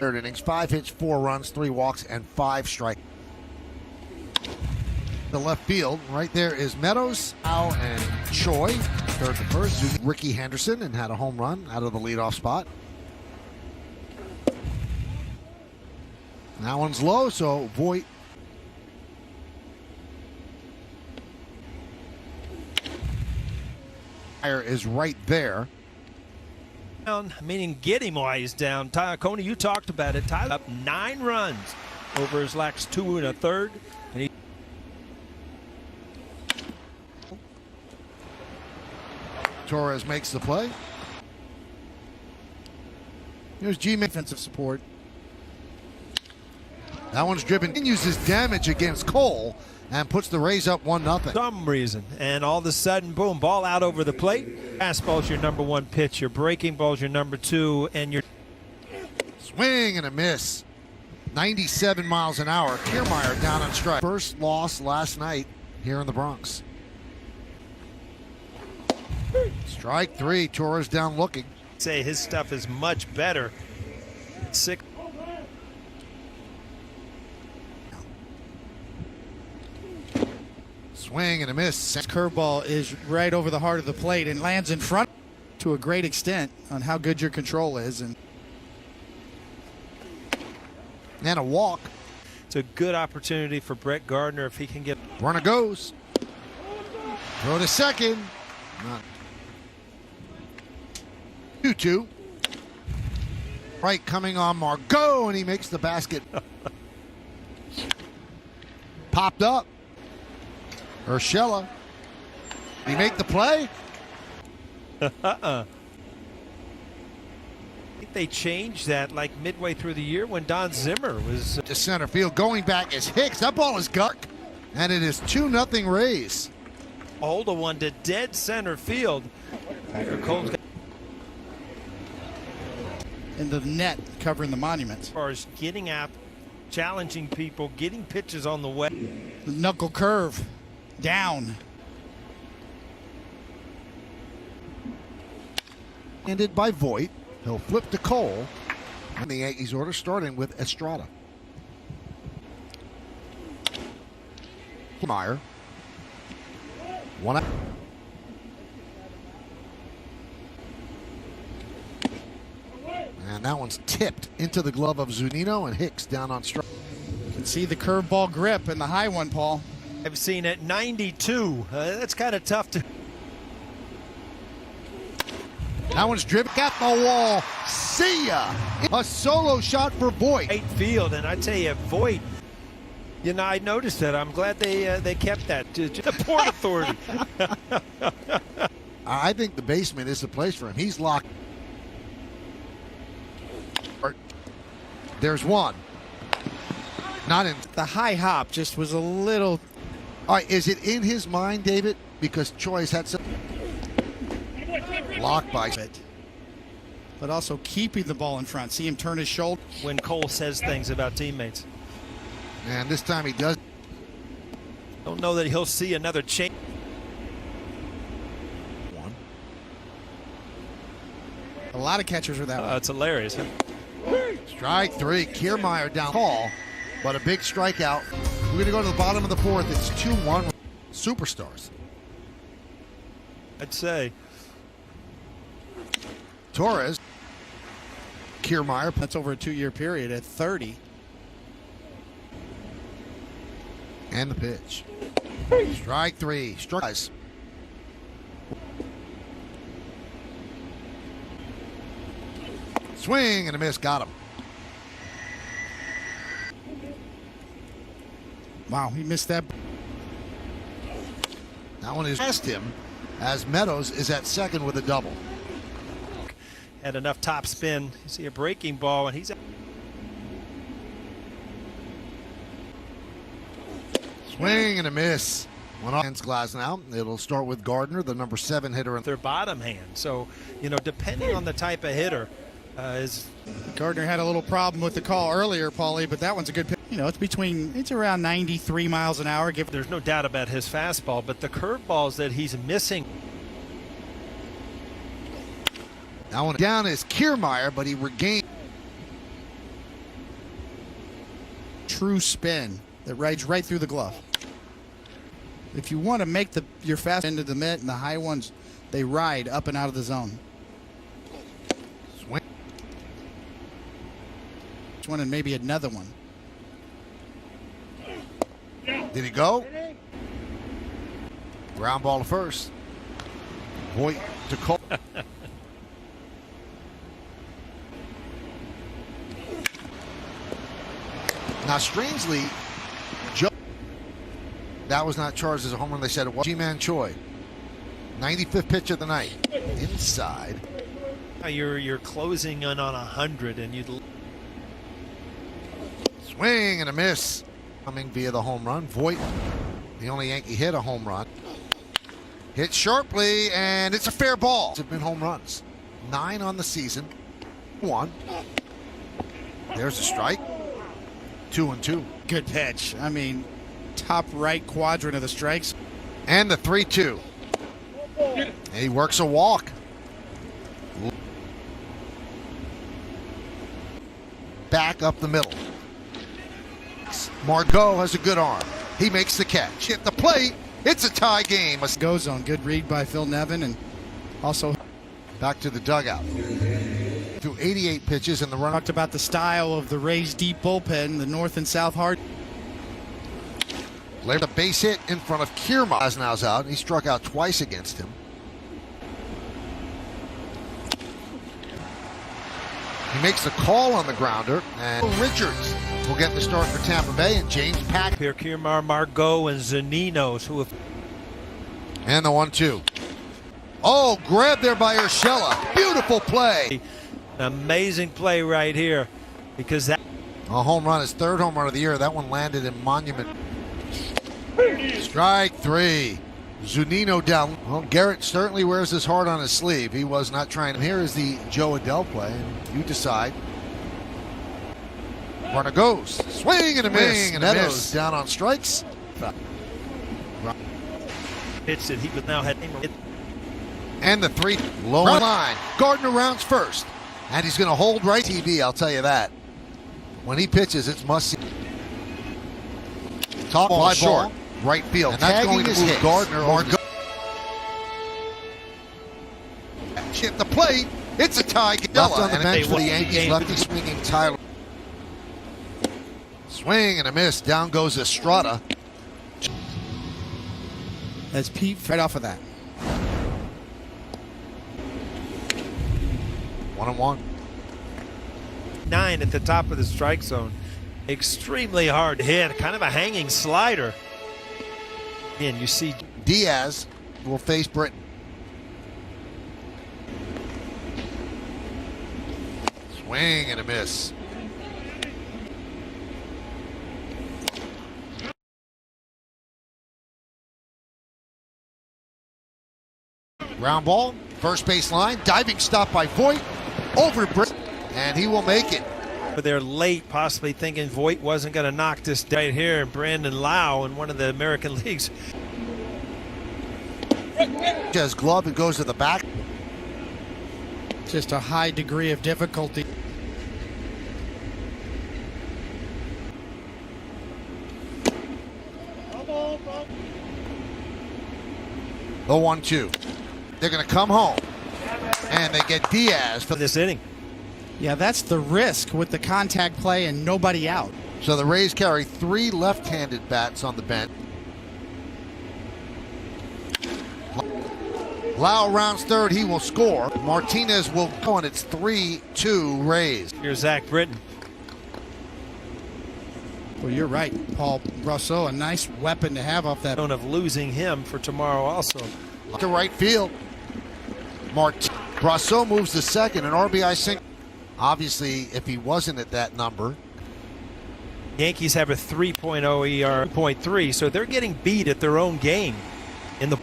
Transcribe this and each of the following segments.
Third innings, 5 hits, 4 runs, 3 walks, and 5 strikes. The left field, right there is Meadows, Al, and Choi. Third to first, Ricky Henderson, and had a home run out of the leadoff spot. That one's low, so Voit. Is right there. Meaning get him while he's down. Coney, you talked about it. Tyler up 9 runs over his last 2 1/3. And Torres makes the play. Here's G-Man. Defensive support. That one's driven. Continues his damage against Cole and puts the Rays up 1-0. Some reason, and all of a sudden, boom, ball out over the plate. Fastball's your number 1 pitch. Your breaking ball's your number 2, and your swing and a miss. 97 miles an hour. Kiermaier down on strike. First loss last night here in the Bronx. Strike 3. Torres down looking. Say his stuff is much better. 6. Swing and a miss. This curveball is right over the heart of the plate and lands in front to a great extent on how good your control is. And a walk. It's a good opportunity for Brett Gardner if he can get. Runner goes. Throw to second. 2-2. Right coming on Margot, and he makes the basket. Popped up. Urshela. Did he make the play? I think they changed that like midway through the year when Don Zimmer was to center field. Going back is Hicks. That ball is gut. And it is 2-0 Rays. Hold a one to dead center field. Cole's got in the net covering the monument. as far as getting out, challenging people, getting pitches on the way. The knuckle curve down. Ended by Voit. He'll flip to Cole. And the Yankees order starting with Estrada. Meyer. 1 out. And that one's tipped into the glove of Zunino, and Hicks down on strike. You can see the curveball grip and the high one, Paul. I've seen it 92. That's kind of tough to. That one's driven at the wall. See ya. A solo shot for Voit. Right field, and I tell you, Voit. You know, I noticed that. I'm glad they kept that to the Port Authority. I think the basement is the place for him. He's locked. There's one. Not in. The high hop just was a little. All right, is it in his mind, David? Because Choi's had some. Blocked by it. But also keeping the ball in front. See him turn his shoulder. When Cole says things about teammates. And this time he does. Don't know that he'll see another change. One. A lot of catchers are that way. It's hilarious. Strike 3. Kiermaier down call, but a big strikeout. We're going to go to the bottom of the 4th. It's 2-1. Superstars. I'd say. Torres. Kiermaier. That's over a 2-year period at 30. And the pitch. Strike 3. Strikes. Swing and a miss. Got him. Wow, he missed that. That one is past him as Meadows is at second with a double. Had enough top spin. You see a breaking ball, and he's. Swing and a miss. One off glass now. It'll start with Gardner, the number 7 hitter. Their bottom hand. So, you know, depending on the type of hitter, is. Gardner had a little problem with the call earlier, Paulie, but that one's a good pitch. You know, it's around 93 miles an hour. There's no doubt about his fastball, but the curveballs that he's missing. That one down is Kiermaier, but he regained. true spin that rides right through the glove. If you want to make your fast into the mitt and the high ones, they ride up and out of the zone. Swing. This one and maybe another one. Did he go? Ground ball to first. Voit to Cole. Now, strangely, Joe, that was not charged as a home run. They said it was. G-Man Choi, 95th pitch of the night, inside. You're closing in on 100, and you'd Swing and a miss. Coming via the home run. Voit, the only Yankee hit a home run. Hit sharply, and it's a fair ball. It's been home runs. 9 on the season. 1. There's a strike. 2-2. Good pitch. I mean, top right quadrant of the strikes. And the 3-2. He works a walk. Back up the middle. Margot has a good arm. He makes the catch. Hit the plate. It's a tie game. Go zone. Good read by Phil Nevin, and also back to the dugout. Through 88 pitches in the run. Talked about the style of the Rays' deep bullpen, the north and south hard. Laid a base hit in front of Kiermaier. Glasnow's out. He struck out twice against him. He makes the call on the grounder, and Richards will get the start for Tampa Bay, and James Pack. Here, Kiermaier, Margot, and Zaninos, who have. And the 1-2. Oh, grabbed there by Urshela. Beautiful play. An amazing play right here, because that. A home run, his 3rd home run of the year. That one landed in Monument. Strike 3. Zunino down. Well, Garrett certainly wears his heart on his sleeve. He was not trying. Here is the Joe Adele play, and you decide. Runner goes. Swing and a miss. Meadows down on strikes. Hits it. He would now have. And the 3 low line. Gardner rounds first. And he's going to hold right. TV, I'll tell you that. When he pitches, it's must see. Top fly ball. Right field. And that's going to move Gardner or hit the plate. It's a tie. Left on the bench for the Yankees. Lefty swinging Tyler. Swing and a miss. Down goes Estrada. As Pete right off of that. 1-1. 9 at the top of the strike zone. Extremely hard hit. Kind of a hanging slider. And you see Diaz will face Britton. Swing and a miss. Ground ball, first base line, diving stop by Voit, over Britton, and he will make it. they're late, possibly thinking Voit wasn't going to knock this right here. Brandon Lau in one of the American Leagues. His glove, it goes to the back. Just a high degree of difficulty. The 1-2. They're going to come home, and they get Diaz for this inning. Yeah, that's the risk with the contact play and nobody out. So the Rays carry 3 left-handed bats on the bench. Lau rounds third. He will score. Martinez will go, and it's 3-2 Rays. Here's Zach Britton. Well, you're right, Paul Brosseau, a nice weapon to have off that. Of losing him for tomorrow also. To right field. Brosseau moves to second, an RBI single. Obviously, if he wasn't at that number. Yankees have a 3.0 ER, 0.3, so they're getting beat at their own game in the.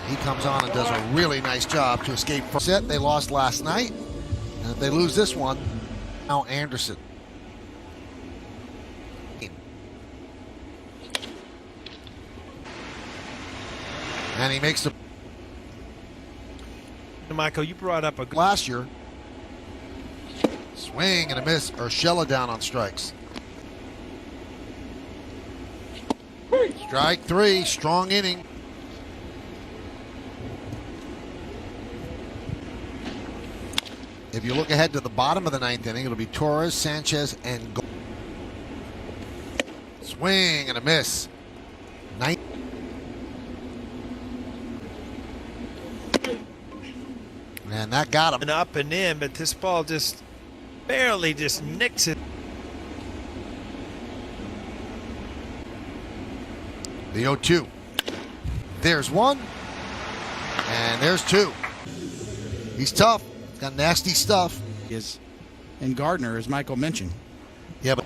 He comes on and does a really nice job to escape from set. They lost last night, and if they lose this one, now Anderson. And he makes the Michael, you brought up a good last year. Swing and a miss. Urshela down on strikes. Strike three. Strong inning. If you look ahead to the bottom of the ninth inning, it'll be Torres, Sanchez, and swing and a miss. Ninth. And that got him. and up and in, but this ball just barely just nicks it. The 0-2. There's one. And there's two. He's tough. He's got nasty stuff. And Gardner, as Michael mentioned. Yeah, but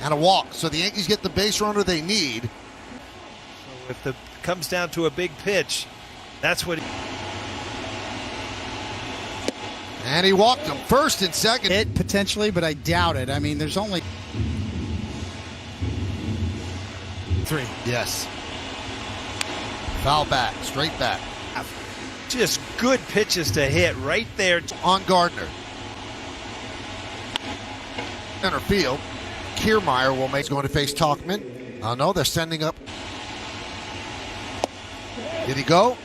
and a walk. So the Yankees get the base runner they need. So if it comes down to a big pitch, that's what. And he walked him first and second. It potentially, but I doubt it. I mean, there's only three. Yes. Foul back, straight back. Just good pitches to hit right there. On Gardner. Center field. Kiermaier will make. He's going to face Talkman. Oh no, they're sending up. Did he go?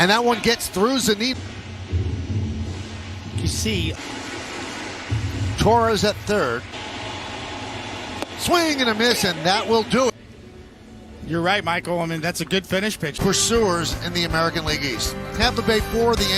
And that one gets through Zanit. You see, Torres at third. Swing and a miss, and that will do it. you're right, Michael. I mean, that's a good finish pitch. Pursuers in the American League East. Tampa Bay 4, the